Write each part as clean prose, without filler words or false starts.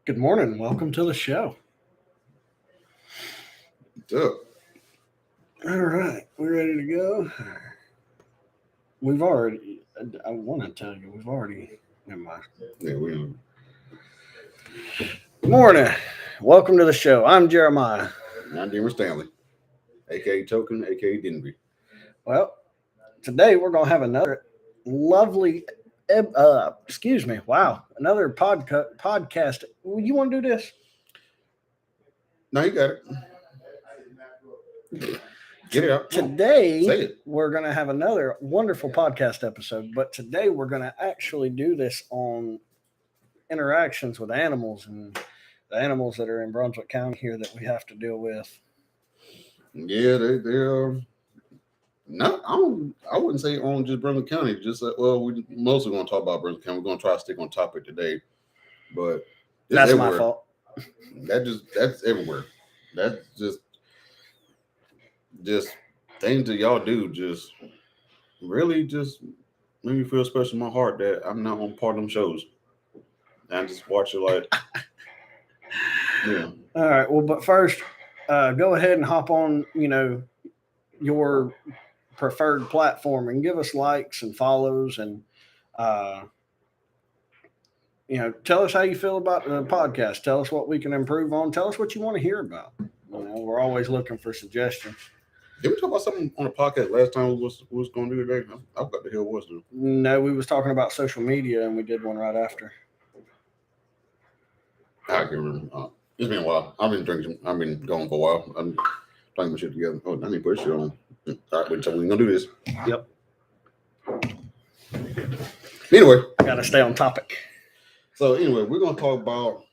Good morning. Welcome to the show. What's up? All right, we ready to go? We've already. I want to tell you, we've already. Never mind. Yeah, we Good morning. Welcome to the show. I'm Jeremiah. I'm Demer Stanley, aka Token, aka Denby. Well, today we're gonna have another lovely. Excuse me. Wow, another podcast. You want to do this? No, you got it. Get it out. Today, Say it. we're going to have another wonderful podcast episode, but today we're going to actually do this on interactions with animals and the animals that are in Brunswick County here that we have to deal with. Yeah, they're not. I wouldn't say on just Brunswick County. Just we mostly going to talk about Brunswick County. We're going to try to stick on topic today, but That's everywhere. my fault. That's everywhere. That's just things that y'all do. Just really just make me feel special in my heart that I'm not on part of them shows. I just watch it like, yeah. All right. Well, but first, go ahead and hop on, your preferred platform and give us likes and follows and, tell us how you feel about the podcast. Tell us what we can improve on. Tell us what you want to hear about. We're always looking for suggestions. Did we talk about something on the podcast last time we was going to do today? I forgot the hell was it. No, we was talking about social media and we did one right after. I can't remember. It's been a while. I've been drinking. I've been going for a while. I'm talking my shit together. Oh, I need to put shit on. All right, wait, so we're going to do this. Yep. Anyway. Got to stay on topic. So anyway, we're going to talk about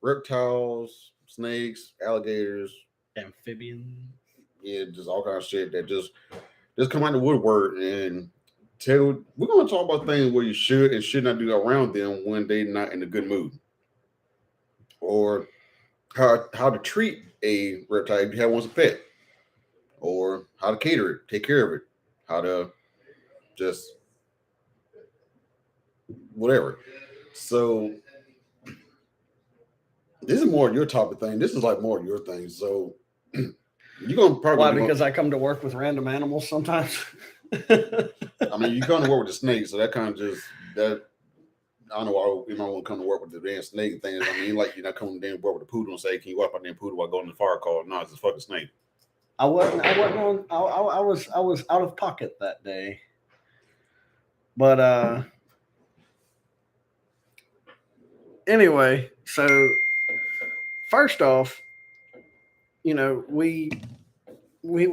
reptiles, snakes, alligators. Amphibians. Yeah, just all kinds of shit that just come out of the woodwork and we're going to talk about things where you should and should not do around them when they're not in a good mood. Or how to treat a reptile if you have one as a pet. Or how to cater it, take care of it. How to just whatever. So this is more your topic thing. This is like more your thing. So you're gonna probably why? Because I come to work with random animals sometimes. I mean, you come to work with the snake, so that kind of just that. I don't know why you might want to come to work with the damn snake thing. I mean, like you're not coming to work with the poodle and say, "Can you walk out there poodle while going to the fire call?" No, it's a fucking snake. I wasn't on. I was out of pocket that day. But anyway, so first off, we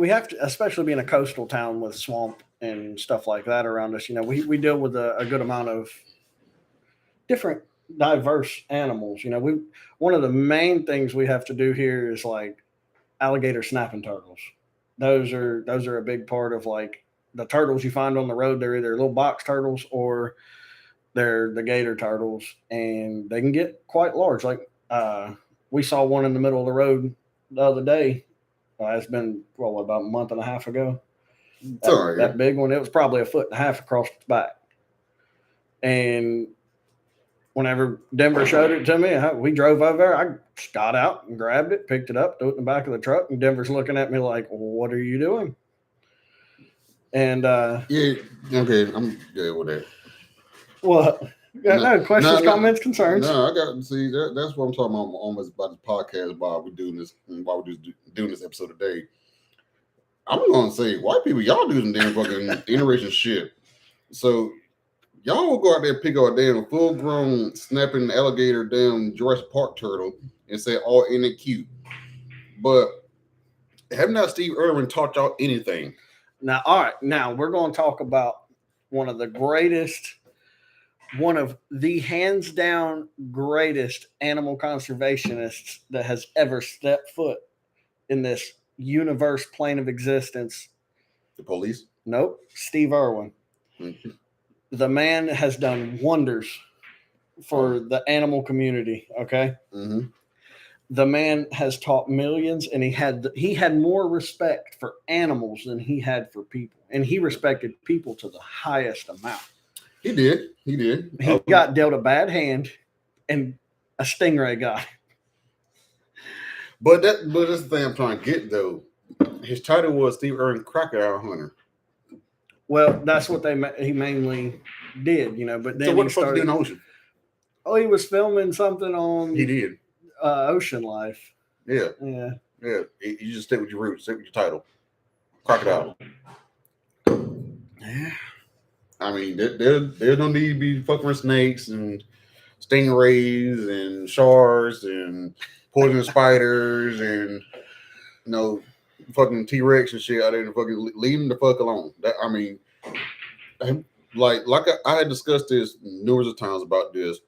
have to, especially being a coastal town with swamp and stuff like that around us, we deal with a good amount of different diverse animals. One of the main things we have to do here is like alligator snapping turtles. Those are a big part of like the turtles you find on the road. They're either little box turtles or they're the gator turtles, and they can get quite large. Like we saw one in the middle of the road the other day. It's been about a month and a half ago. That big one, it was probably 1.5 feet across its back. And whenever Denver showed it to me, we drove over there. I got out and grabbed it, picked it up, threw it in the back of the truck, and Denver's looking at me like, "What are you doing?" And yeah, okay, I'm good with that. What? No questions, comments, concerns. No, I got see that's what I'm talking about almost about this podcast. Why we're doing this episode today. I'm gonna say white people, y'all do some damn fucking interracial shit. So y'all will go out there and pick up a damn full grown snapping alligator damn Jurassic Park turtle and say all in it cute. But have not Steve Irwin taught y'all anything? Now, all right, now we're gonna talk about one of the hands down greatest animal conservationists that has ever stepped foot in this universe plane of existence. The police? Nope. Steve Irwin. Mm-hmm. The man has done wonders for the animal community. Okay. Mm-hmm. The man has taught millions, and he had more respect for animals than he had for people, and he respected people to the highest amount. He did. He got dealt a bad hand, and A stingray got him. But that's the thing I'm trying to get though. His title was Steve Irwin Crocodile Hunter. Well, that's what he mainly did, you know. But then So what he the fuck started. he do in the ocean? Oh, he was filming something on. He did. Ocean Life. Yeah. Yeah. Yeah. You just stick with your roots. Stick with your title. Crocodile. Yeah. I mean, there's no need to be fucking with snakes and stingrays and sharks and poisonous spiders and fucking T-Rex and shit out there. Fucking leave them the fuck alone. I mean, like I had discussed this numerous of times about this.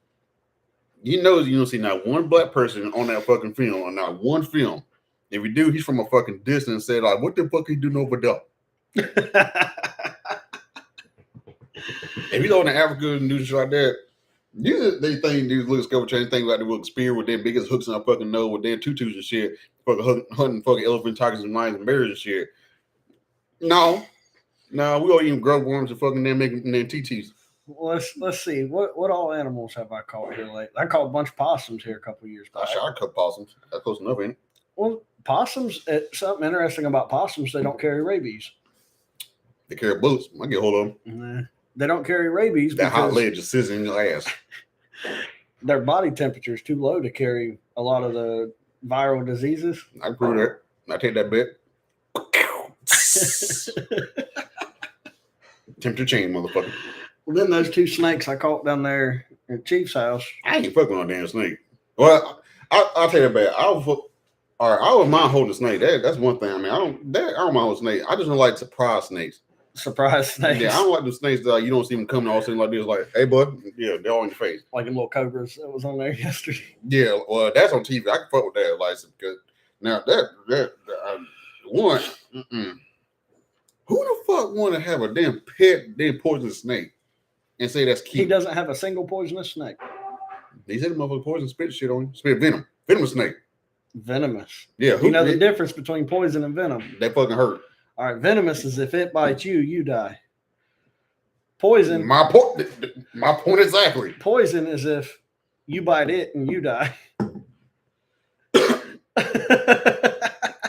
You don't see not one black person on that fucking film, or not one film. If you do, he's from a fucking distance and said, like, what the fuck are you doing over there? If you go into Africa and do shit like that, they think these little discovery chain think about the little spear with their biggest hooks in our fucking nose with their tutus and shit, fucking hunting fucking elephant, tigers, and lions and bears and shit. No, we all eating grub worms and fucking them making them TTs. Well, let's see. What all animals have I caught here lately? I caught a bunch of possums here a couple of years back. I caught possums. That's close enough, ain't it? Well, possums. Something interesting about possums, they don't carry rabies. They carry bullets. I get hold of them. They don't carry rabies. That hot lead just sits in your ass. Their body temperature is too low to carry a lot of the viral diseases. I prove that. I take that bet. Temperature change, motherfucker. Well, then those 2 snakes I caught down there at Chief's house. I ain't fucking on a damn snake. Well, I'll tell you that. I wouldn't mind holding a snake. That's one thing. I mean, I don't mind holding a snake. I just don't like surprise snakes. Surprise snakes. Yeah, I don't like the snakes that you don't see them coming all of a sudden like this. Like, hey, bud. Yeah, they're all in your face. Like in little cobras that was on there yesterday. Yeah, well, that's on TV. I can fuck with that. Like, because now one. Who the fuck want to have a damn poisonous snake and say that's cute? He doesn't have a single poisonous snake. They said the motherfucker poison spit shit on you. Spit venom. Venomous snake. Venomous. Yeah. You know the difference between poison and venom. They fucking hurt. All right, venomous is if it bites you, you die. Poison. My point exactly. Poison is if you bite it and you die.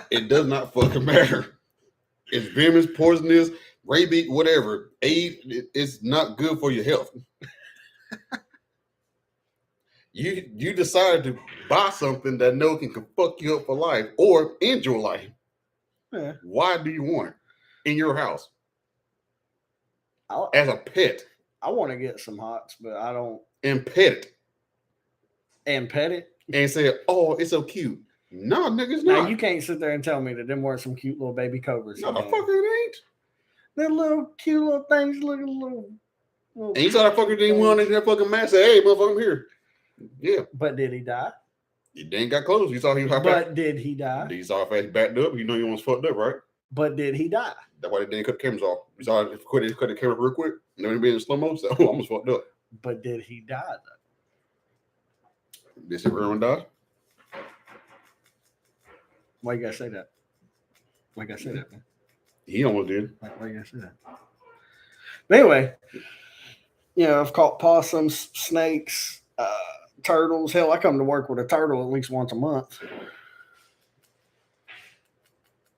It does not fucking matter. It's venomous, poisonous, rabies, whatever. AIDS, it's not good for your health. You decided to buy something that can fuck you up for life or end your life. Yeah. Why do you want it in your house? As a pet. I want to get some hots, but I don't. And pet it. And pet it? And say, oh, it's so cute. No, nigga, it's now, not. you can't sit there and tell me that them weren't some cute little baby cobras. No, the fuck it ain't. They're little cute little things looking little and you saw that fucker didn't want in that fucking mask. Say, hey, motherfucker, I'm here. Yeah. But did he die? He didn't got close. You saw he was But did he die? You saw how he backed up. You know he almost fucked up, right? But did he die? That's why they didn't cut the cameras off. You saw it cut the camera real quick. And then he been in slow mo. So I almost fucked up. But did he die though? Did everyone die? Why you gotta say that? Why you gotta say that, man? He almost did. Why you gotta say that? But anyway, I've caught possums, snakes, turtles. Hell, I come to work with a turtle at least once a month.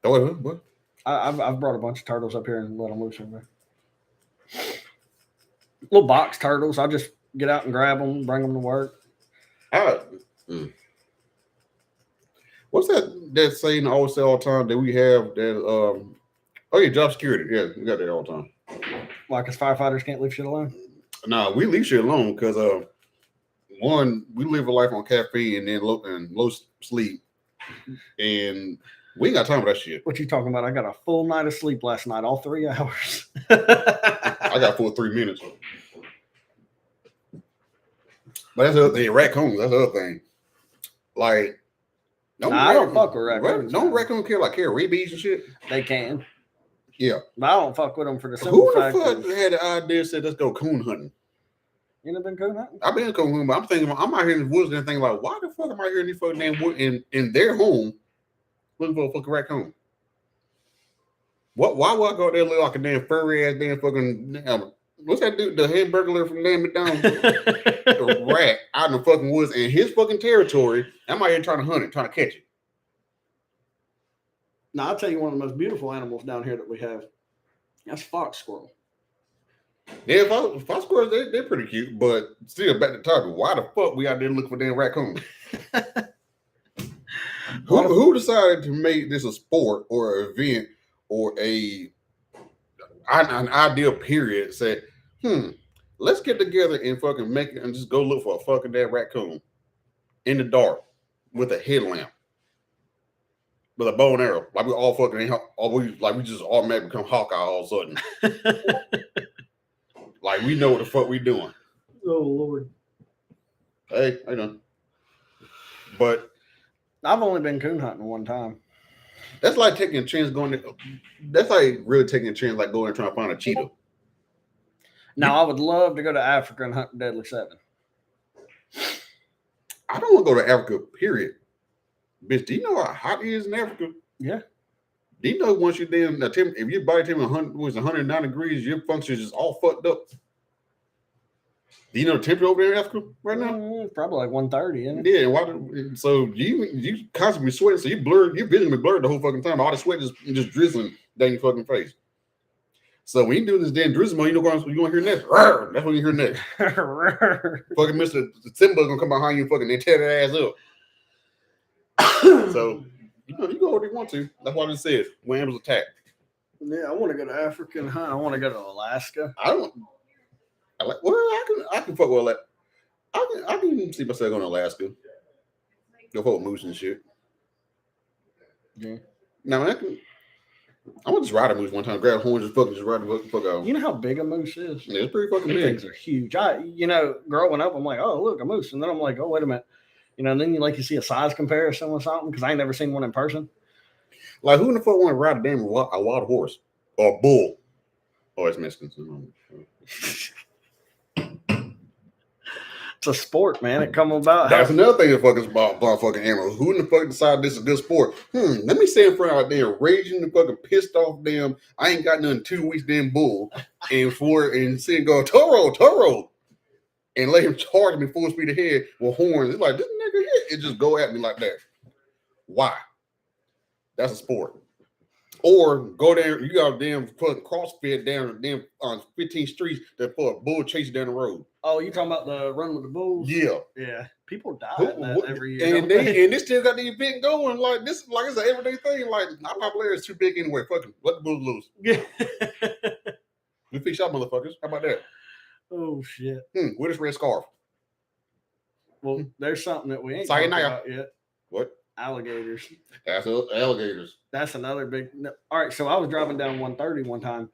Oh, what? I've brought a bunch of turtles up here and let them loose over there. Little box turtles. I just get out and grab them, bring them to work. What's that saying I always say all the time that we have that job security. Yeah, we got that all the time. Like us firefighters can't leave shit alone? Nah, we leave shit alone because one, we live a life on caffeine and then low sleep. And we ain't got time for that shit. What you talking about? I got a full night of sleep last night, all 3 hours. I got full 3 minutes. But that's the other thing. Raccoons, that's the other thing. Like, I don't fuck with raccoons. No raccoon carry rabies and shit. They can. Yeah. But I don't fuck with them for the simple fact. Who the fuck had the idea said let's go coon hunting? You never been coon hunting? I've been coon hunting, but I'm thinking I'm out here in the woods and thinking like, why the fuck am I here in these fucking damn woods in their home looking for a fucking raccoon? Why would I go out there look like a damn furry ass damn fucking what's that dude? The head burglar from Damn It Down, the rat out in the fucking woods in his fucking territory. I'm out here trying to hunt it, trying to catch it. Now I'll tell you one of the most beautiful animals down here that we have. That's fox squirrel. Yeah, fox squirrels, they're pretty cute, but still back to topic. Why the fuck we out there looking for damn raccoons? Who decided to make this a sport or an event or an ideal period? Said, let's get together and fucking make it and just go look for a fucking damn raccoon in the dark with a headlamp. With a bow and arrow, like we all fucking we just automatically become Hawkeye all of a sudden. Like we know what the fuck we doing. Oh Lord. Hey, I know. But I've only been coon hunting one time. That's like taking a chance that's like really taking a chance, like going and trying to find a cheetah. Now I would love to go to Africa and hunt the Deadly Seven. I don't want to go to Africa, period. Bitch, do you know how hot it is in Africa? Yeah. Do you know once you damn if your body temperature was 109 degrees, your function is just all fucked up? Do you know the temperature over there in Africa right now? Probably like 130, isn't it? Yeah. So you constantly sweating, so your vision be blurred the whole fucking time. All the sweat just drizzling down your fucking face. So when you do this damn drizzle, you know what you're gonna hear next. That's what you hear next. Fucking Mr. Simba gonna come behind you, fucking and tear that ass up. So you go where you want to. That's what it says. When animals attack. Yeah, I want to go to Africa and hunt. I want to go to Alaska. I can fuck with that. I can see myself going to Alaska. Go fuck with moose and shit. Yeah. Now I want to just ride a moose one time, grab horns and fucking just ride the fuck out. You know how big a moose is? Yeah, it's pretty fucking These big. things are huge. Growing up, I'm like, oh, look, a moose. And then I'm like, oh, wait a minute. And then you see a size comparison or something because I ain't never seen one in person. Like, who in the fuck want to ride a damn a wild horse or a bull? Oh, it's Mexicans. It's a sport, man. It come about. That's another thing that fucking about fucking animals. Who in the fuck decided this is a good sport? Let me stand in front out there raging the fucking pissed off damn. I ain't got nothing 2 weeks damn bull and see him go Toro. And let him charge me full speed ahead with horns. It's like, this nigga here, it just go at me like that. Why? That's a sport. Or go there, you got a damn fucking CrossFit down the damn 15 streets that for a bull chase down the road. Oh, you talking about the run with the bulls? Yeah. Yeah. People die in that every year. And they still got the event going. Like this, like it's an everyday thing. Like our popularity is too big anyway. Fucking let the bulls loose. Yeah. We fix y'all motherfuckers. How about that? Oh shit! With this red scarf. Well, there's something that we ain't talked about yet. What? Alligators. That's alligators. That's another big. All right, so I was driving down 130 one time,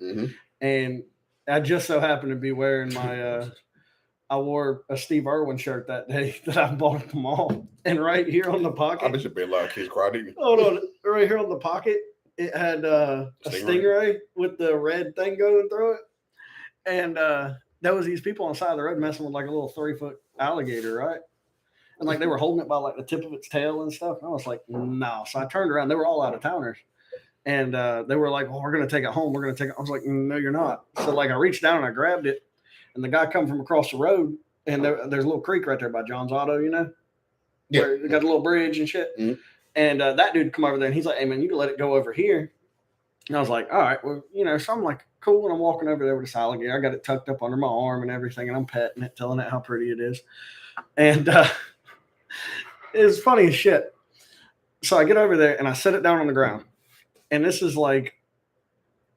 and I just so happened to be wearing my. I wore a Steve Irwin shirt that day that I bought at the mall, and right here on the pocket. I bet you be a lot of kids cry, didn't you? Hold on, right here on the pocket, it had a stingray with the red thing going through it, and there was these people on the side of the road messing with like a little 3-foot alligator, right? And like they were holding it by like the tip of its tail and stuff. And I was like, no. So I turned around. They were all out of towners. And they were like, well, we're going to take it home. We're going to take it. I was like, no, you're not. So like I reached down and I grabbed it. And the guy come from across the road. And there's a little creek right there by John's Auto, you know? Yeah. Where they got a little bridge and shit. Mm-hmm. And that dude come over there and he's like, hey, man, you can let it go over here. And I was like, all right, well, so I'm like, cool. And I'm walking over there with this alligator. I got it tucked up under my arm and everything. And I'm petting it, telling it how pretty it is. And it's funny as shit. So I get over there and I set it down on the ground. And this is like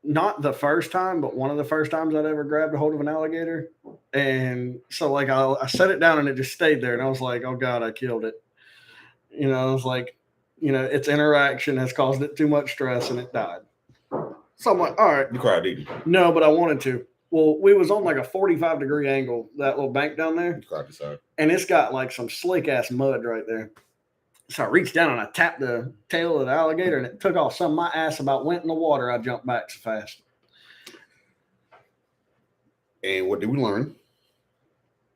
not the first time, but one of the first times I'd ever grabbed a hold of an alligator. And so like I set it down and it just stayed there. And I was like, oh God, I killed it. I was like, its interaction has caused it too much stress and it died. So I'm like, all right. You cried, didn't you? No, but I wanted to. Well, we was on like a 45-degree angle, that little bank down there. You cried beside. And it's got like some slick-ass mud right there. So I reached down and I tapped the tail of the alligator and it took off. Some of my ass about went in the water. I jumped back so fast. And what did we learn?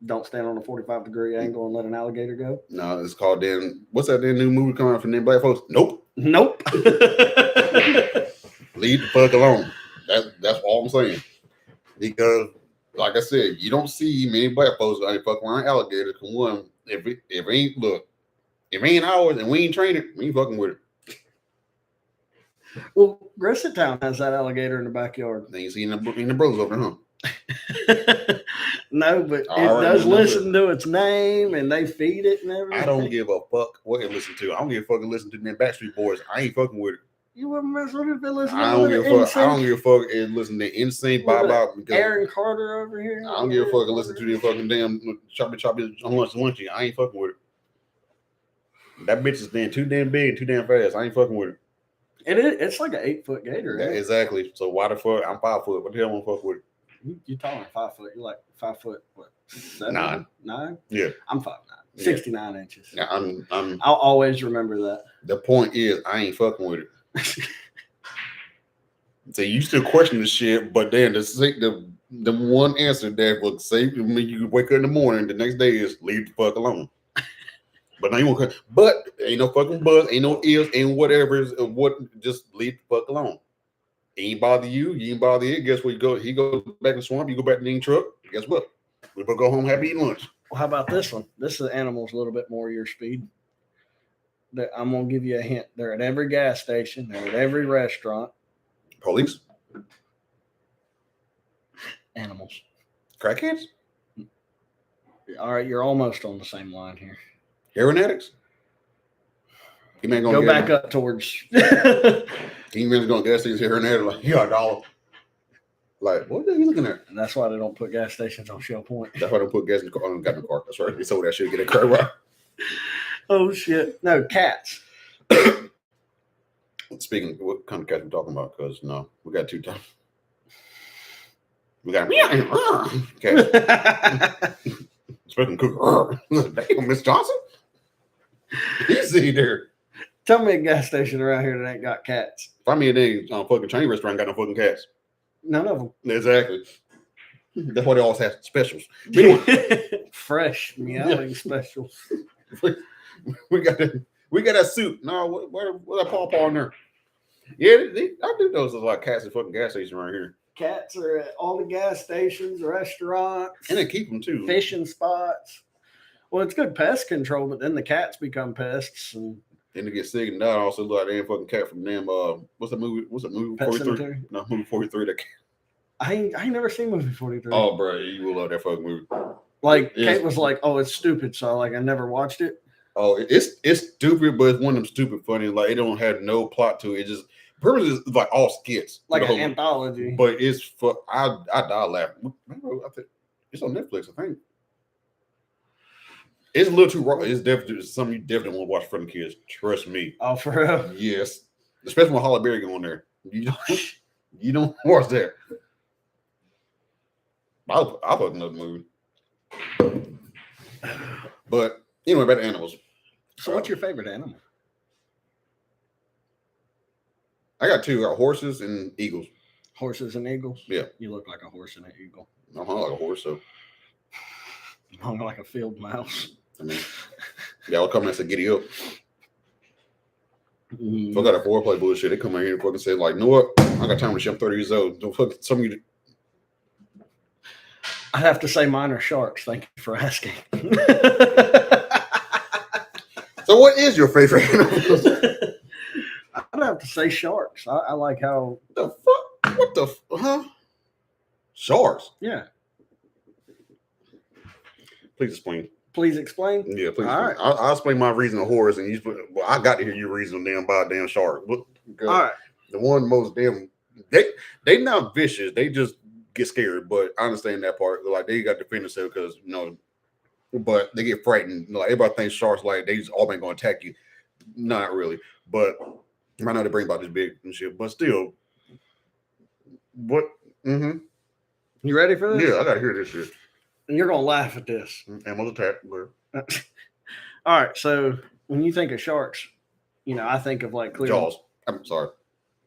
Don't stand on a 45-degree angle and let an alligator go. No, it's called what's that new movie coming out from them black folks? Nope. Leave the fuck alone. That's all I'm saying. Because like I said, you don't see many black folks ain't fucking around alligators. Cause one, if it ain't ours and we ain't trained it, we ain't fucking with it. Well, Grisset Town has that alligator in the backyard. They ain't seen the brothers over there, huh? No, but it All right, does man, listen to its name and they feed it and everything. I don't give a fuck what it listen to. I don't give a fuck it listen to them Backstreet Boys. I ain't fucking with it. You wouldn't mess with it if it listened to I don't give a fuck. NSYNC. I don't give a fuck it listen to Insane Bob out. Aaron Carter over here. I don't give a fuck it listen to the fucking damn choppy on lunchy. I ain't fucking with it. That bitch is too damn big and too damn fast. I ain't fucking with it. It's like an 8-foot gator. Yeah, exactly. So why the fuck? I'm 5 foot. What the hell am I fuck with it? You're taller than 5 foot. You're like 5 foot, what? 7? 9. 9? Yeah. I'm 5'9", 69 inches. Yeah, I'll always remember that. The point is, I ain't fucking with it. So you still question the shit, but then the one answer that will say when you wake up in the morning, the next day is leave the fuck alone. But now you won't. But ain't no fucking buzz, ain't no ears, ain't whatever. Just leave the fuck alone. Ain't bother you. You ain't bother it. Guess what? He goes back in the swamp. You go back to the truck. Guess what? We both go home happy eating lunch. Well, how about this one? This is animals a little bit more your speed. I'm gonna give you a hint. They're at every gas station. They're at every restaurant. Police. Animals. Crackheads. All right, you're almost on the same line here. Heroin addicts. He man gonna go back up towards. He man's gonna gas stations here and there like, yeah, $1. Like, what are you looking at? And that's why they don't put gas stations on Shell Point. That's why they put gas in the car. Got in the car. That's right. They sold that shit. Get a car right. Oh shit! No cats. Speaking, what kind of cats we talking about? Because no, we got 2 times. We got cats. Speaking cook. Damn, Miss Johnson. Easy there. Tell me a gas station around here that ain't got cats. Find me a dang fucking chain restaurant got no fucking cats. None of them. Exactly. That's why they always have specials. Fresh meowing specials. We got that suit. No, what that paw in there? Yeah, I do those like cats at fucking gas stations around here. Cats are at all the gas stations, restaurants, and they keep them too. Fishing spots. Well, it's good pest control, but then the cats become pests, and then they get sick and die. Also, look like damn fucking cat from damn. What's the movie? 43? No, movie 43. That I ain't never seen movie 43. Oh, bro, you will love that fucking movie. Like Kate was like, "Oh, it's stupid," so I never watched it. Oh, it's stupid, but it's one of them stupid funny. Like it don't have no plot to it. It just purpose is like all skits, like an anthology. But it's for I die laughing. I think it's on Netflix. I think it's a little too raw. It's definitely something you definitely want to watch for the kids. Trust me. Oh, for real? Yes, especially when Halle Berry going there. You don't watch that. I'll fuck another movie. But anyway, back to animals. So, what's your favorite animal? I got 2. I got horses and eagles. Horses and eagles? Yeah. You look like a horse and an eagle. I'm like a horse, so. You hung like a field mouse. I mean, y'all come and say, giddy up. Mm. So I got a foreplay bullshit. They come out here and fucking say, like, you know what? I got time to shit. I'm 30 years old. Don't fuck some of you. I'd have to say mine are sharks. Thank you for asking. So what is your favorite animal? I'd have to say sharks. I like how. The fuck? What the huh? Sharks? Yeah. Please explain. Please explain. Yeah, please. All right. I'll explain my reason of horse, and well, I got to hear your reason about damn shark. All right. The one most damn they not vicious. They just get scared. But I understand that part. Like they got to defend themselves because but they get frightened. Like everybody thinks sharks like they just all been going to attack you. Not really. But I know they bring about this big and shit. But still, what? Mm-hmm. You ready for this? Yeah, I got to hear this shit. And you're gonna laugh at this. Animals attack. But... All right. So when you think of sharks, I think of like Jaws. I'm sorry.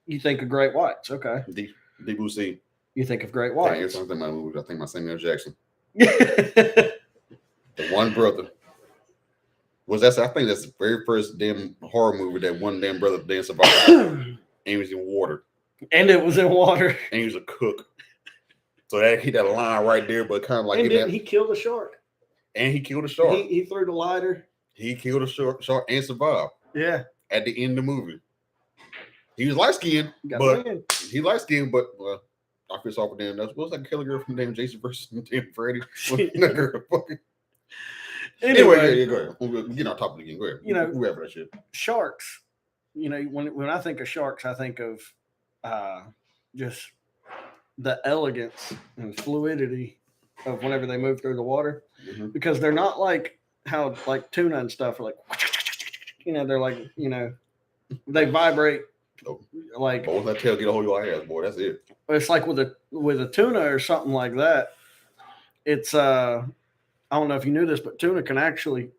You think of great whites. Okay. Deep Blue Sea. You think of great whites. I think my Samuel Jackson. The one brother. I think that's the very first damn horror movie that one damn brother damn survived. And he was in water. And it was in water. And he was a cook. So that hit that line right there, but kind of like and didn't he killed a shark? And he killed a shark. He threw the lighter. He killed a shark and survived. Yeah. At the end of the movie, he was light skinned, but he light skinned, but I feel sorry for them. That's what's that killer girl from damn Jason versus damn Freddy. Anyway, yeah, go ahead. We'll get on topic again. Go ahead. You know, whoever that shit. Sharks. You know, when I think of sharks, I think of just the elegance and fluidity of whenever they move through the water, because they're not like how like tuna and stuff are like, you know, they're like, you know, they vibrate like. Boy, that tail get a hold of your ass, boy. That's it. It's like with a tuna or something like that. It's I don't know if you knew this, but tuna can actually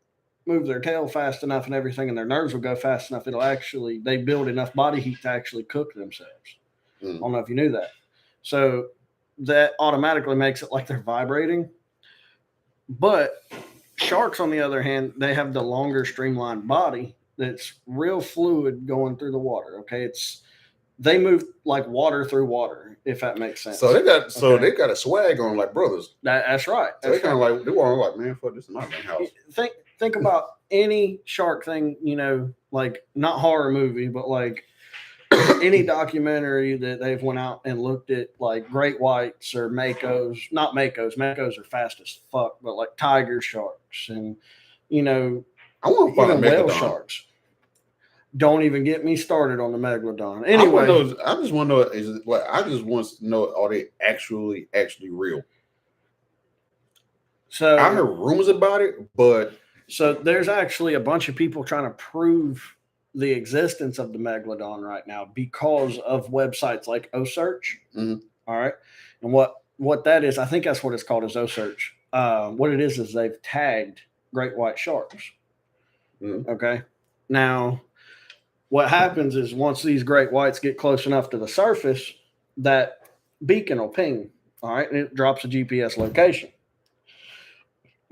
move their tail fast enough and everything, and their nerves will go fast enough. They build enough body heat to actually cook themselves. I don't know if you knew that. So that automatically makes it like they're vibrating. But sharks, on the other hand, they have the longer streamlined body that's real fluid going through the water. Okay. They move like water through water, if that makes sense. So they got a swag on like brothers. That's right. So they kind of like they were like, man, fuck this is my house. Think about any shark thing, you know, like not horror movie, but like any documentary that they've went out and looked at like great whites or makos. Not makos. Makos are fast as fuck, but like tiger sharks and, you know, I want to find whale sharks. Don't even get me started on the megalodon. Anyway, I just want to know are they actually real? So I heard rumors about it, but so there's actually a bunch of people trying to prove the existence of the megalodon right now because of websites like OSearch. All right, and what that is, I think that's what it's called, is OSearch. What it is they've tagged great white sharks. Okay, now. What happens is once these great whites get close enough to the surface, that beacon will ping, all right, and it drops a GPS location.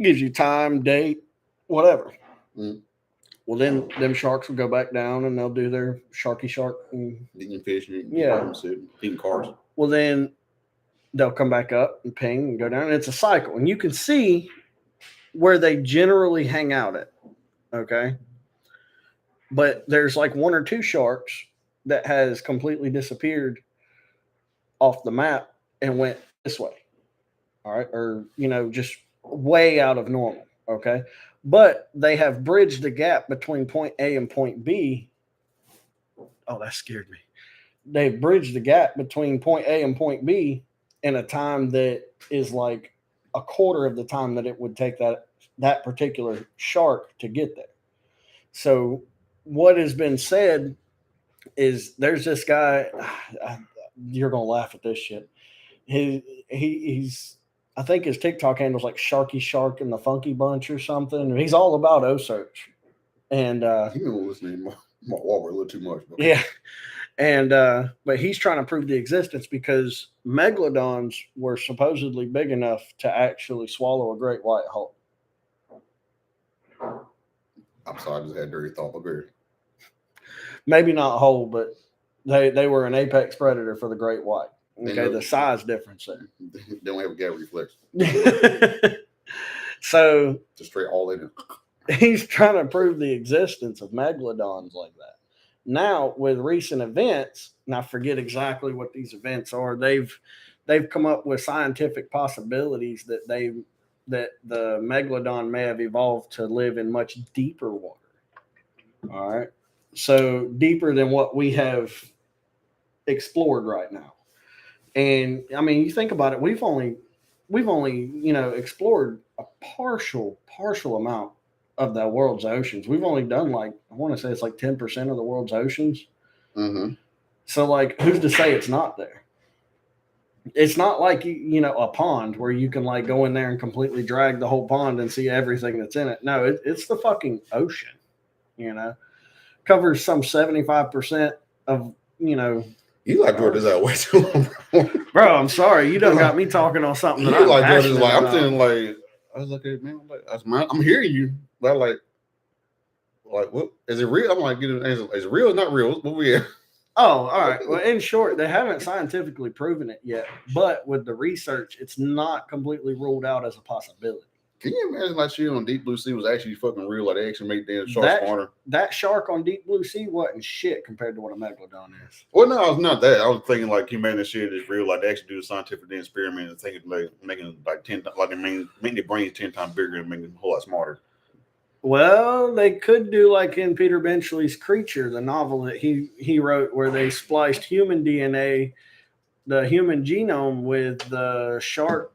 Gives you time, date, whatever. Well, then them sharks will go back down and they'll do their sharky shark. Eating fish, eating cars. Well, then they'll come back up and ping and go down, and it's a cycle. And you can see where they generally hang out at, okay? But there's like one or two sharks that has completely disappeared off the map and went this way. All right. Or, you know, just way out of normal. Okay. But they have bridged the gap between point A and point B. Oh, that scared me. They've bridged the gap between point A and point B in a time that is like a quarter of the time that it would take that particular shark to get there. So, what has been said is there's this guy. You're gonna laugh at this shit. He's I think his TikTok handle's like Sharky Shark and the Funky Bunch or something. He's all about OSearch, and he been listening to my Walmart a little too much. But. Yeah, and but he's trying to prove the existence because megalodons were supposedly big enough to actually swallow a great white whole. I'm sorry, I just had a dirty thought. But maybe not whole, but they were an apex predator for the great white. Okay, the size difference there. They don't have a gap reflex. So just straight all in it. He's trying to prove the existence of megalodons like that. Now, with recent events, and I forget exactly what these events are, they've come up with scientific possibilities that the megalodon may have evolved to live in much deeper water. All right. So deeper than what we have explored right now. And I mean, you think about it, we've only, you know, explored a partial amount of the world's oceans. We've only done like, I want to say it's like 10% of the world's oceans. So like, who's to say it's not there? It's not like, you know, a pond where you can like go in there and completely drag the whole pond and see everything that's in it. No, it's the fucking ocean, you know, covers some 75% of, you know. You like Georgia's out way too long, bro. I'm sorry. You done got me talking on something that I'm like passionate Georgia's like, about. I'm saying like, I was like, man, I'm hearing you. But like, what is it real? I'm like, is it real or not real? What we at? Oh, all right. Well, in short, they haven't scientifically proven it yet, but with the research, it's not completely ruled out as a possibility. Can you imagine like shit on Deep Blue Sea was actually fucking real? Like they actually made damn shark smarter. That shark on Deep Blue Sea wasn't shit compared to what a megalodon is. Well, no, it's not that. I was thinking like you made that shit is real. Like they actually do the scientific experiment and thinking like making like 10 like they making their brains 10 times bigger and making them a whole lot smarter. Well, they could do like in Peter Benchley's Creature, the novel that he wrote, where they spliced human DNA, the human genome, with the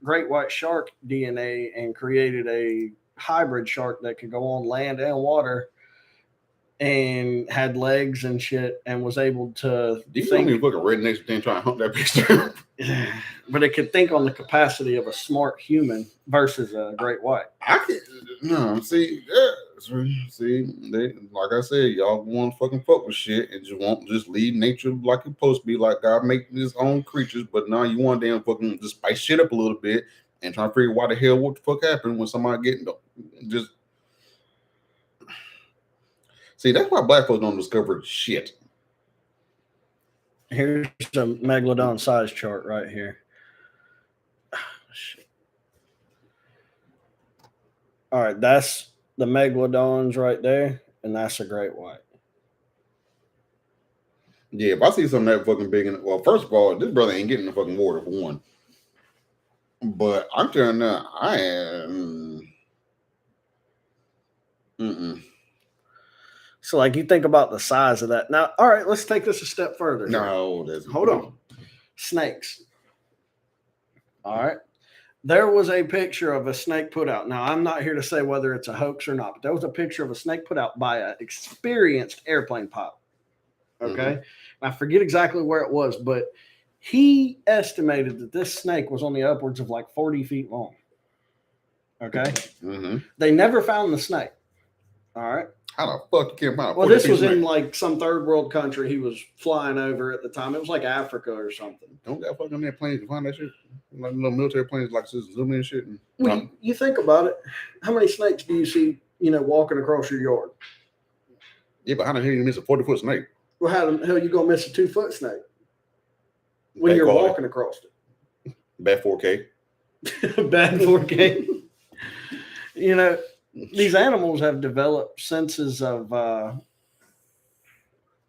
great white shark DNA and created a hybrid shark that could go on land and water and had legs and shit and was able to Do you think me fucking rednecks then trying to hunt that picture? But it could think on the capacity of a smart human versus a great white. I can no see, they, like I said, y'all want to fucking fuck with shit and just leave nature like it's supposed to be. Like God making his own creatures, but now you want damn fucking just spice shit up a little bit and try to figure why the hell what the fuck happened when somebody getting just. See, that's why black folks don't discover shit. Here's a megalodon size chart right here. All right, that's the megalodons right there, and that's a great white. Yeah, if I see something that fucking big, well, first of all, this brother ain't getting the fucking water for one. But I'm telling you, I am. So, like, you think about the size of that. Now, all right, let's take this a step further. No, hold on. Snakes. All right. There was a picture of a snake put out. Now, I'm not here to say whether it's a hoax or not, but there was a picture of a snake put out by an experienced airplane pilot. Okay. I forget exactly where it was, but he estimated that this snake was on the upwards of like 40 feet long. Okay. They never found the snake. All right. How the fuck you can't find? Well, this was in like some third world country he was flying over at the time. It was like Africa or something. Don't got fucking there planes to find that shit? Like little military planes, like just zoom in and shit. Well, you think about it. How many snakes do you see, walking across your yard? Yeah, but how the hell you miss a 40-foot snake? Well, how the hell you gonna miss a 2-foot snake when Bad you're quality. walking across it? Bad 4K. Bad 4K. These animals have developed senses of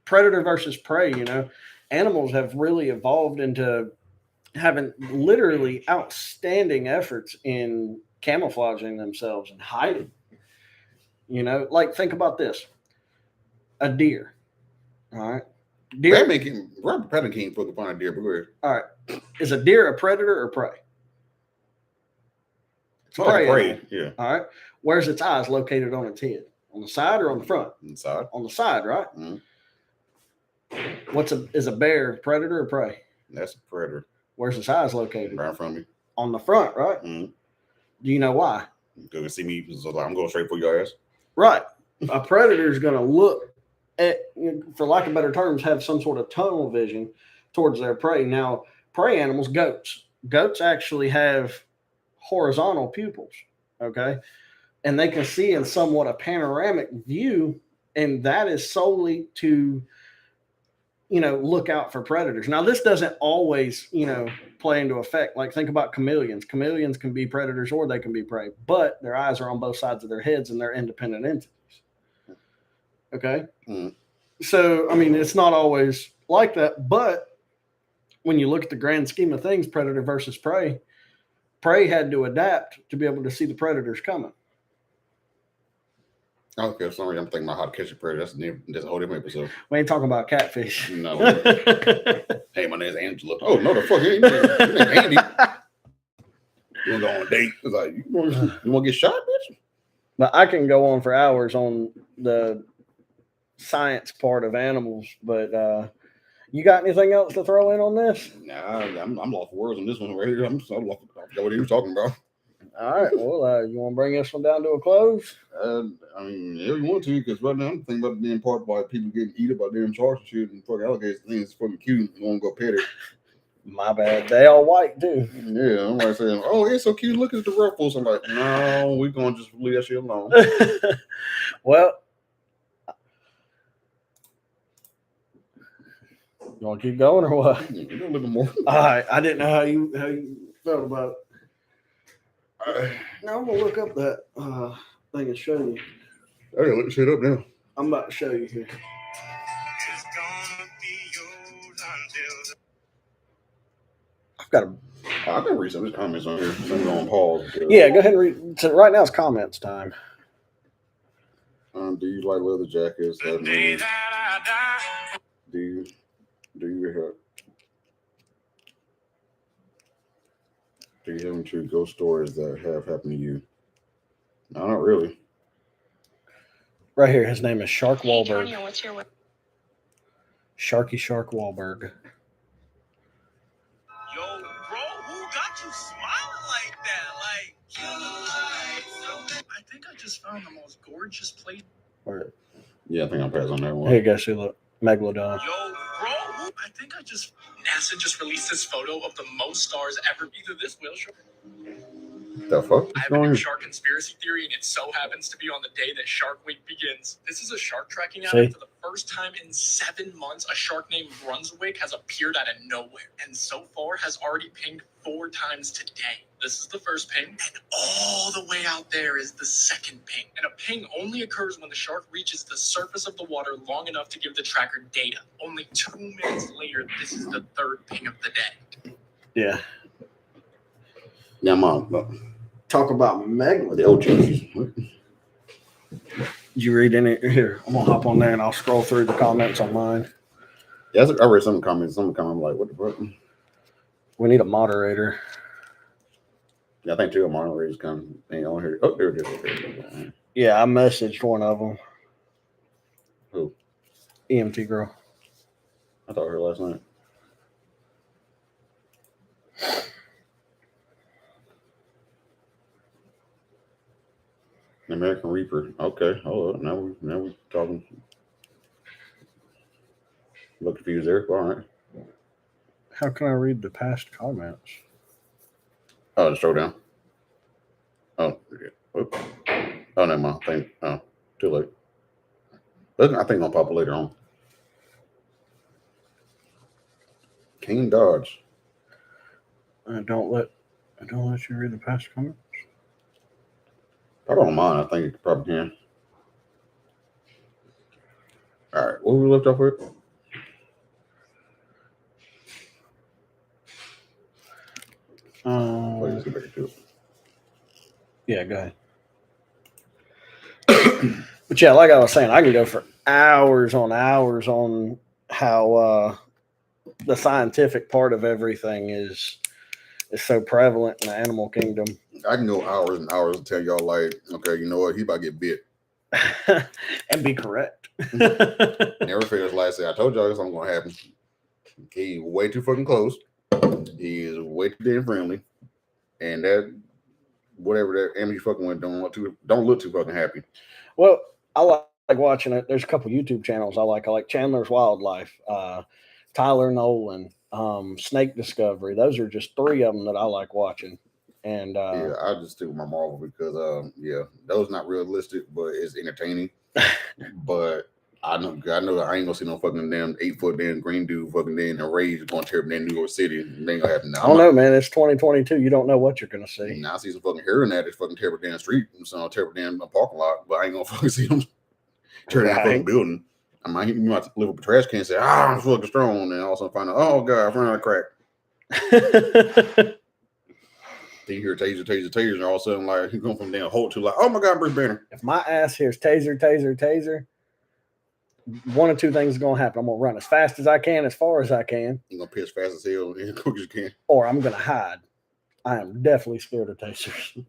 predator versus prey. Animals have really evolved into having literally outstanding efforts in camouflaging themselves and hiding. Like think about this: a deer. All right, deer. Robert Pattinson can't fucking find a deer, but go ahead. All right, is a deer a predator or prey? It's prey. Yeah. All right. Where's its eyes located on its head? On the side or on the front? On the side. On the side, right? Is a bear predator or prey? That's a predator. Where's its eyes located? Right in front of me. On the front, right? Do you know why? Go see me, so I'm going straight for your ass. Right. A predator is going to look at, for lack of better terms, have some sort of tunnel vision towards their prey. Now, prey animals, goats actually have horizontal pupils. Okay. And they can see in somewhat a panoramic view, and that is solely to, look out for predators. Now, this doesn't always, play into effect. Like think about chameleons. Chameleons can be predators or they can be prey, but their eyes are on both sides of their heads and they're independent entities. Okay. So, it's not always like that, but when you look at the grand scheme of things, predator versus prey had to adapt to be able to see the predators coming. Okay, sorry, I'm thinking about how to catch a predator. That's a whole different episode. We ain't talking about catfish. No. Hey, my name's Angela. Oh, no, the fuck ain't Andy. You want to go on a date? It's like, you want to get shot, bitch? But I can go on for hours on the science part of animals, but you got anything else to throw in on this? Nah, I'm lost for words on this one right here. I'm lost. I forgot what he was talking about. All right. Well, you want to bring this one down to a close? Yeah, you want to, because right now I'm thinking about being part by people getting eaten by damn sharks and shit, and fucking alligators. I think it's fucking cute. You want to go pet it? My bad. They all white too. Yeah, I'm like saying, oh, it's so cute. Look at the ruffles. I'm like, no, we're gonna just leave that shit alone. Well, You want to keep going or what? A little bit more. All right. I didn't know how you felt about it. Now I'm gonna look up that thing and show you. I gotta look shit up now. I'm about to show you here. I've got a. I can read some of the comments on here. Some on pause. Yeah, go ahead and read. So right now it's comments time. Do you like leather jackets? Do you have any true ghost stories that have happened to you? No, not really. Right here, his name is Shark Wahlberg. Tanya, what's your Sharky Shark Wahlberg. Yo, bro, who got you smiling like that? I think I just found the most gorgeous place. Yeah, I think I'll pass on that one. Here you go, see, look. Megalodon. Yo, bro, I think NASA just released this photo of the most stars ever. Either this whale shark. The fuck? I have a new shark conspiracy theory, and it so happens to be on the day that Shark Week begins. This is a shark tracking app. For the first time in 7 months, a shark named Brunswick has appeared out of nowhere, and so far has already pinged 4 times today. This is the first ping, and all the way out there is the second ping. And a ping only occurs when the shark reaches the surface of the water long enough to give the tracker data. Only 2 minutes later, this is the third ping of the day. Yeah. Yeah, Mom. Talk about Megalodon. The OGs. Did you read any? Here, I'm going to hop on there and I'll scroll through the comments on mine. Yeah, I read some comments. Some comments like, what the fuck? We need a moderator. Yeah, I think 2 of moderators come. Ain't on here. Oh, there it is. Yeah, I messaged one of them. Who? EMT girl. I thought her last night. American Reaper. Okay, hold up. Now we're talking. Look confused there. All right. How can I read the past comments? Oh, just scroll down. Oh, oops. Oh, never mind. Too late. I think I'll pop it later on. King Dodge. Don't let you read the past comments. I don't mind. I think it probably can. All right. What we left off with? Let's get back to it. Yeah, go ahead. But yeah, like I was saying, I can go for hours on how the scientific part of everything is so prevalent in the animal kingdom. I can go hours and hours and tell y'all like, okay, you know what? He about to get bit. And be correct. Never figures like I said, I told y'all something going to happen. He's way too fucking close. He is way too damn friendly. And that, whatever that animal you fucking with, don't look too fucking happy. Well, I like watching it. There's a couple YouTube channels I like. I like Chandler's Wildlife, Tyler Nolan, Snake Discovery. Those are just 3 of them that I like watching. And yeah, I just stick with my Marvel because those not realistic, but it's entertaining. But I know I ain't gonna see no fucking damn 8-foot damn green dude fucking in a rage going to tear up in New York City. It ain't gonna happen. I don't know, man. It's 2022. You don't know what you're gonna see. Now I see some fucking hearing addicts fucking tear up a damn street, so tear up a damn parking lot, but I ain't gonna fucking see them tear down a fucking building. I might live up a trash can and say, I'm fucking strong, and all of a sudden find out, oh god, I ran out of crack. Then you hear taser, and all of a sudden, like, he's going from damn Hulk to like, oh my god, Bruce Banner. If my ass hears taser, one of 2 things is going to happen. I'm going to run as fast as I can, as far as I can. You're going to piss fast as hell and quick as you can. Or I'm going to hide. I am definitely scared of tasers.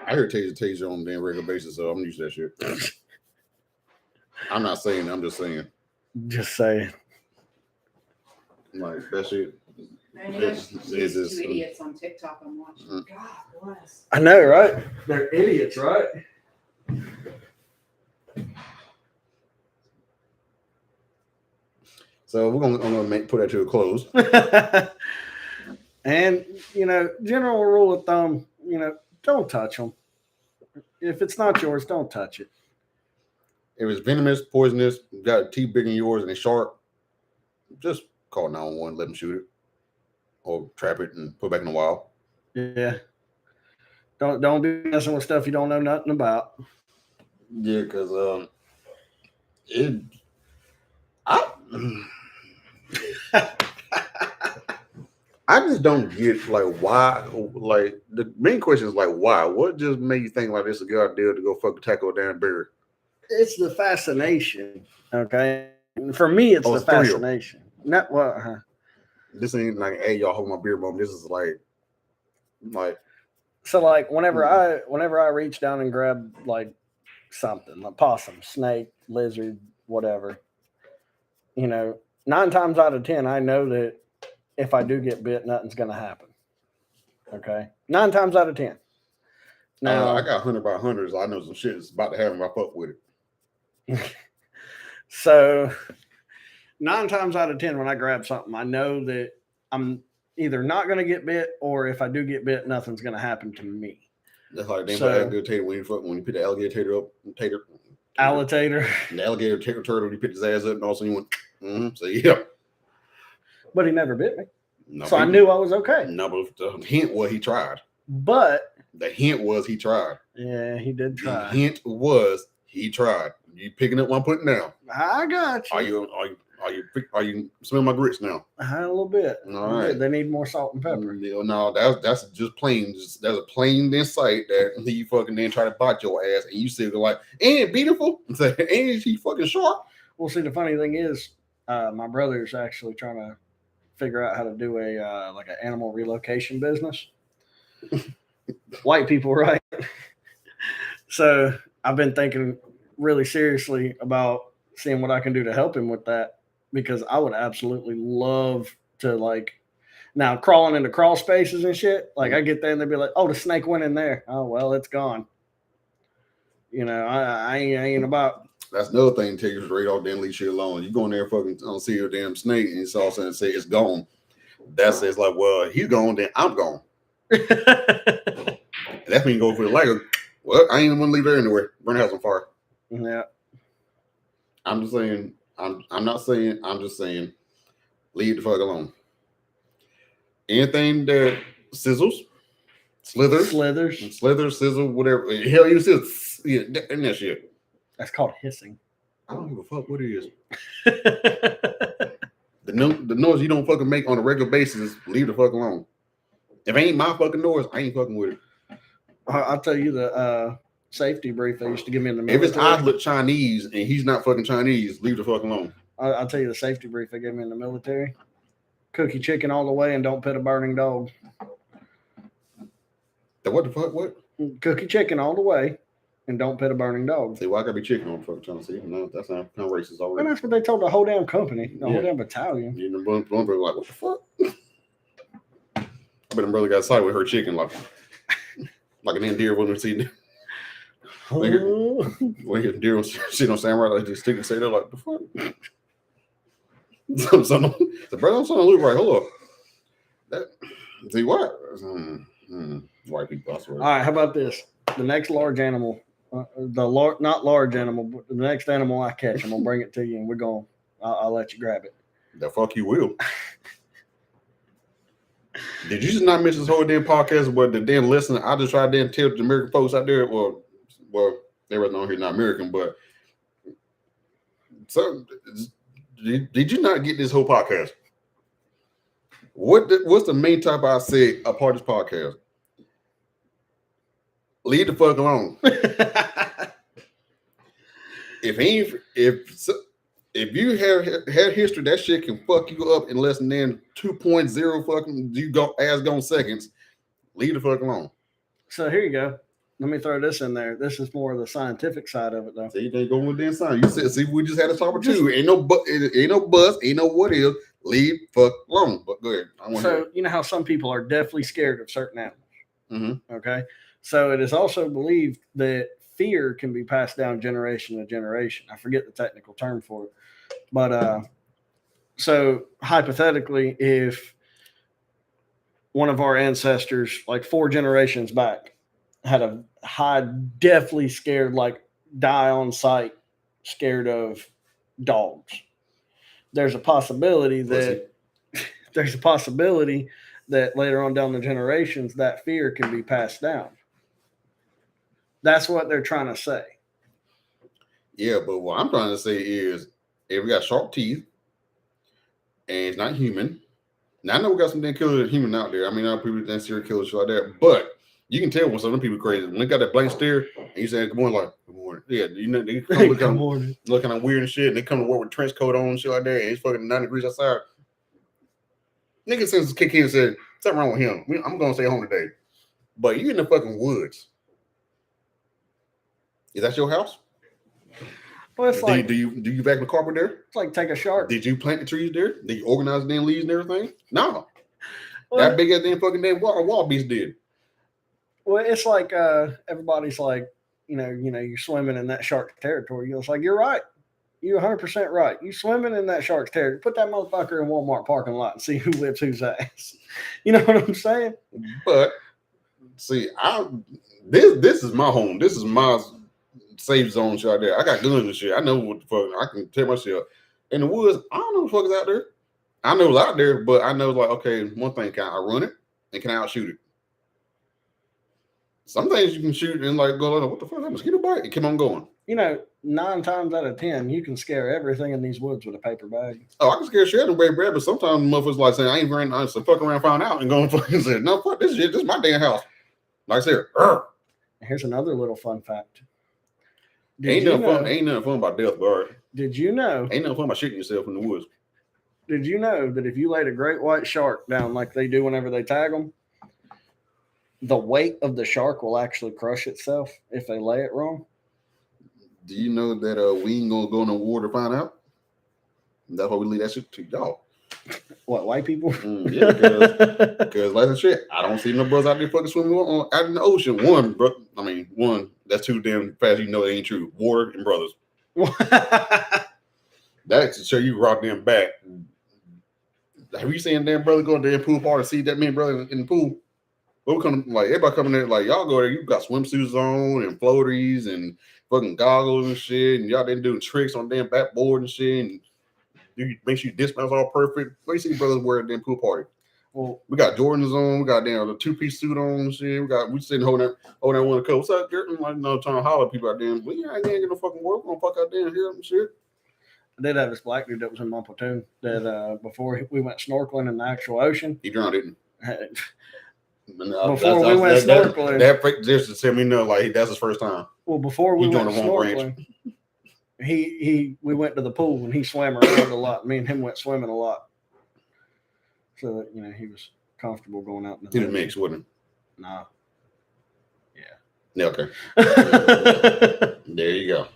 I hear taser on a damn regular basis, so I'm used to that shit. I'm not saying it, I'm just saying. Just saying. Like, that shit. I know these 2 idiots on TikTok I'm watching. God bless. I know, right? They're idiots, right? So we're gonna put that to a close. And general rule of thumb, don't touch them. If it's not yours, don't touch it. If it's venomous, poisonous, got a teeth bigger than yours, and it's sharp, just call 911, let them shoot it, or trap it and put it back in the wild. Yeah. Don't be messing with stuff you don't know nothing about. Yeah, because I just don't get like why. Like the main question is like why. What just made you think like this is a good idea to go fucking tackle a damn bear? It's the fascination. Okay. For me, it's the thrill. fascination. Not what. This ain't like, hey, y'all hold my beer moment. This is like. So like whenever I reach down and grab like something, like possum, snake, lizard, whatever, 9 times out of 10, I know that if I do get bit, nothing's gonna happen. Okay, 9 times out of 10. Now I got 100 by 100s. I know some shit is about to happen if I fuck with it. So 9 times out of 10, when I grab something, I know that I'm either not going to get bit, or if I do get bit, nothing's going to happen to me. That's like they put alligator when you put the alligator up, alligator, the alligator turtle, you picked his ass up, and also you went, so yeah. But he never bit me, no, so I knew I was okay. No, but the hint was he tried. But the hint was he tried. Yeah, he did try. The hint was he tried. You picking up what I'm putting down? I got you. Are you smelling my grits now? A little bit. All right. They need more salt and pepper. No, that's just plain. That's a plain insight that you fucking then try to bite your ass, and you still go like, ain't beautiful? And say, ain't she fucking sharp? Well, see, the funny thing is, my brother's actually trying to figure out how to do a like an animal relocation business. White people, right? So I've been thinking really seriously about seeing what I can do to help him with that, because I would absolutely love to, like, now crawling into crawl spaces and shit. Like, I get there and they'd be like, "Oh, the snake went in there. Oh, well, it's gone." I ain't about. That's another thing. Take you straight off, then leave shit alone. You go in there, fucking see your damn snake, and it's all of a sudden say it's gone. That says like, well, he's gone, then I'm gone. That's when you go for the lighter. Well, I ain't want to leave there anyway. Burn the house on fire. Yeah. I'm just saying. I'm not saying. I'm just saying. Leave the fuck alone. Anything that sizzles, slithers, sizzle, whatever. Hell, you sizzle. Yeah, and that shit. That's called hissing. I don't give a fuck what it is. The noise you don't fucking make on a regular basis, leave the fuck alone. If it ain't my fucking noise, I ain't fucking with it. I'll tell you the safety brief they used to give me in the military. If his eyes look Chinese and he's not fucking Chinese, leave the fuck alone. I'll tell you the safety brief they gave me in the military. Cook your chicken all the way and don't pet a burning dog. What the fuck? What? Cook your chicken all the way and don't pet a burning dog. See, why I gotta be chicken on the fucking Tennessee? No, that's not kind of racist already. And that's what they told the whole damn company, the whole damn battalion. You know, Bloomberg like, what the fuck? I bet them brother got side with her chicken like an Indian deer when we see when you deer shit on samurai, like just stick and say that like the fuck. The brother, I'm trying to look right. Hold up. See what? White people. I swear. All right, how about this? The next large animal, not large animal, but the next animal I catch, I'm gonna bring it to you, and I'll let you grab it. The fuck you will. Did you just not mention this whole damn podcast? But the damn listener, I just tried to tell the American folks out there. Well, they wasn't on here, not American, but so did you not get this whole podcast? What's the main topic I said a part of this podcast? Leave the fuck alone. If you have had history, that shit can fuck you up in less than 2.0 fucking you go ass gone seconds. Leave the fuck alone. So here you go. Let me throw this in there. This is more of the scientific side of it, though. See, they going with the inside. You said, see, we just had a talk with you. Ain't no buzz, ain't no what is. Leave fuck alone. But go ahead. So you know how some people are deathly scared of certain animals. Mm-hmm. Okay. So it is also believed that fear can be passed down generation to generation. I forget the technical term for it. But so hypothetically, if one of our ancestors, like 4 generations back, had a high, deathly scared, like die on sight, scared of dogs, there's a possibility that later on down the generations that fear can be passed down. That's what they're trying to say. Yeah, but what I'm trying to say is if we got sharp teeth and it's not human. Now I know we got some damn killer human out there. I mean, I know people that serial killers like that, but you can tell when some of them people crazy. When they got that blank stare and you say good morning, like good morning. Yeah, you know they come look kind of weird and shit, and they come to work with a trench coat on and shit like that, and it's fucking 9 degrees outside. Nigga since kick in and said, something wrong with him. I'm gonna stay home today. But you in the fucking woods. Is that your house? Well, it's like, do you vacuum the carpet there? It's like take a shark. Did you plant the trees there? Did you organize the damn leaves and everything? No. Well, that big ass damn fucking damn wall beast did. Well, it's like everybody's like, you're swimming in that shark territory. It's like, you're right. You're 100% right. You swimming in that shark's territory. Put that motherfucker in Walmart parking lot and see who whips whose ass. You know what I'm saying? But see, this is my home. This is my safe zone shit out there. I got guns and shit. I know what the fuck. I can tell myself. In the woods, I don't know what the fuck is out there. I know it's out there, but I know like, okay, one thing, can I run it and can I outshoot it? Some things you can shoot and like go like, what the fuck? That mosquito bite? And keep on going. 9 times out of 10, you can scare everything in these woods with a paper bag. Oh, I can scare shit out of baby bread, but sometimes motherfuckers like saying I ain't running, I just fuck around, find out, and going fucking say, no, fuck this shit. This is my damn house. Like I said, here's another little fun fact. Ain't nothing fun about death, bro. Did you know? Ain't nothing fun about shitting yourself in the woods. Did you know that if you laid a great white shark down like they do whenever they tag them, the weight of the shark will actually crush itself if they lay it wrong? Do you know that we ain't gonna go in the water to find out? That's why we leave that shit to y'all. What, white people? Yeah, because like I said, I don't see no brothers out there fucking swimming out in the ocean. One, that's too damn fast. You know it ain't true. Water and brothers. That's to show you rock them back. Have you seen damn brother go to the pool party and see that man brother in the pool? But we come like everybody coming there like y'all go there. You got swimsuits on and floaties and fucking goggles and shit, and y'all didn't do tricks on damn backboard and shit, and you make sure your dismounts all perfect. What do you see brothers wear at damn pool party? Well, we got Jordans on, we got damn the 2-piece suit on and shit. We sitting holding that one of the coat. What's up, girl? Like trying to holler at people out there. But yeah, I ain't get no fucking work. We're gonna fuck out there and hear and shit. I did have this black dude that was in my platoon that before we went snorkeling in the actual ocean. He drowned, didn't he? Before we went snorkeling. That just to tell me no, like that's his first time. Well, before we went snorkeling, we went to the pool and he swam around a lot. Me and him went swimming a lot. So that, he was comfortable going out in the He was mixed, wasn't he? Nah. Yeah, okay. There you go.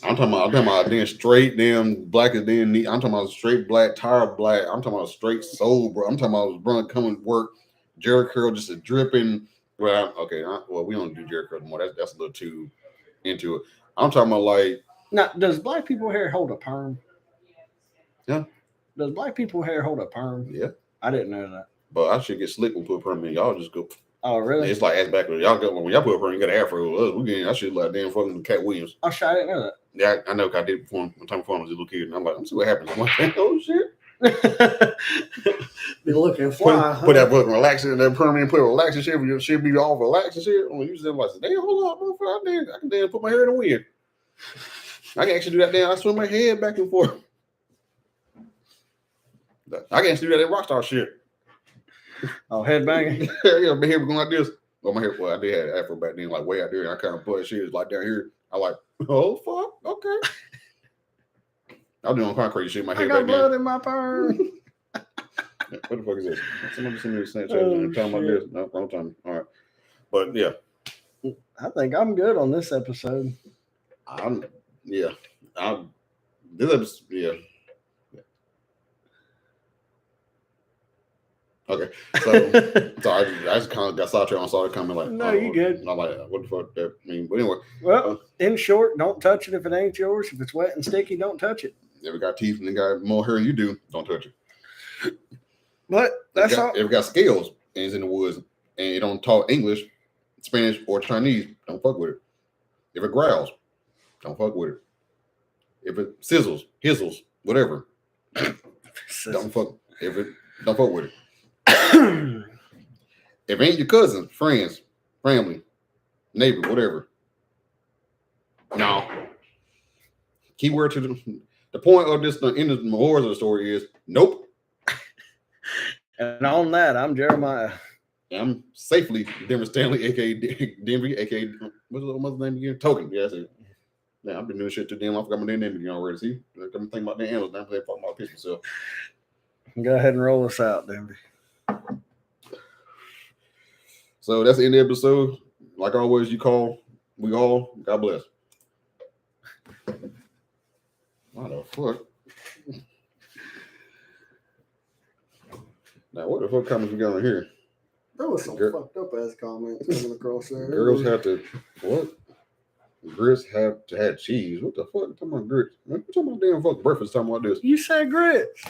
I'm talking about damn straight damn black as damn neat. I'm talking about straight black, tired black. I'm talking about straight soul, bro. I'm talking about brother coming to work, Jerry curl just a dripping. Well, we don't do Jerry curl anymore. That's a little too into it. I'm talking about like. Now, does black people hair hold a perm? Yeah. Does black people hair hold a perm? Yeah. I didn't know that. But I should get slick when put a perm in. Y'all just go. Oh, really? It's like ass backwards. Y'all go when y'all put a perm, you got an afro. I should like damn fucking Cat Williams. Oh, shit, I didn't know that. Yeah, I know. I did before. One time before I was a little kid, and I'm like, let's see what happens. I'm like, oh shit. Be looking fly. Put that fucking relaxing, that permanent, put relaxing shit. You should be all relaxing shit. When you just like, damn, hold up, motherfucker. I can damn put my hair in the wind. I can actually do that. Damn, I swing my head back and forth. I can actually do that rockstar shit. Oh, headbanging. Yeah, my hair was going like this. Well, my hair. Well, I did have an afro back then, like way out there, and I kind of put shit like down here. I like, oh fuck, okay. I'm doing concrete shit. My hair I got back blood then. in my perm. What the fuck is this? Somebody send me the Snapchat. Talking about this. No, wrong time. All right, but yeah, I think I'm good on this episode. Yeah. Okay, so I just kind of got sidetracked and started coming like, no, you good. I'm like, what the fuck that mean? But anyway, well, in short, don't touch it if it ain't yours. If it's wet and sticky, don't touch it. If it got teeth and it got more hair than you do, don't touch it. But that's all. If it got scales and it's in the woods and it don't talk English, Spanish, or Chinese, don't fuck with it. If it growls, don't fuck with it. If it sizzles, hizzles, whatever, Don't fuck with it. If it ain't your cousin, friends, family, neighbor, whatever. No. Keyword to the point of this, the end of the moral of the story is nope. And on that, I'm Jeremiah. I'm safely Denver Stanley, aka Denver, aka what's the little mother's name again? Token. Yeah, that's it. Yeah, I've been doing shit too damn long. I forgot my damn name again already. See, I'm thinking about the animals. I'm playing fucking about piss myself. Go ahead and roll us out, Denver. So that's the end of the episode. Like always, we all, God bless. What the fuck? Now, what the fuck comments we got on here? That was some fucked up ass comments coming across there. Girls have to, what? Grits have to have cheese. What the fuck? I'm talking about grits. I'm talking about damn fucking breakfast. Talking about this. You said grits.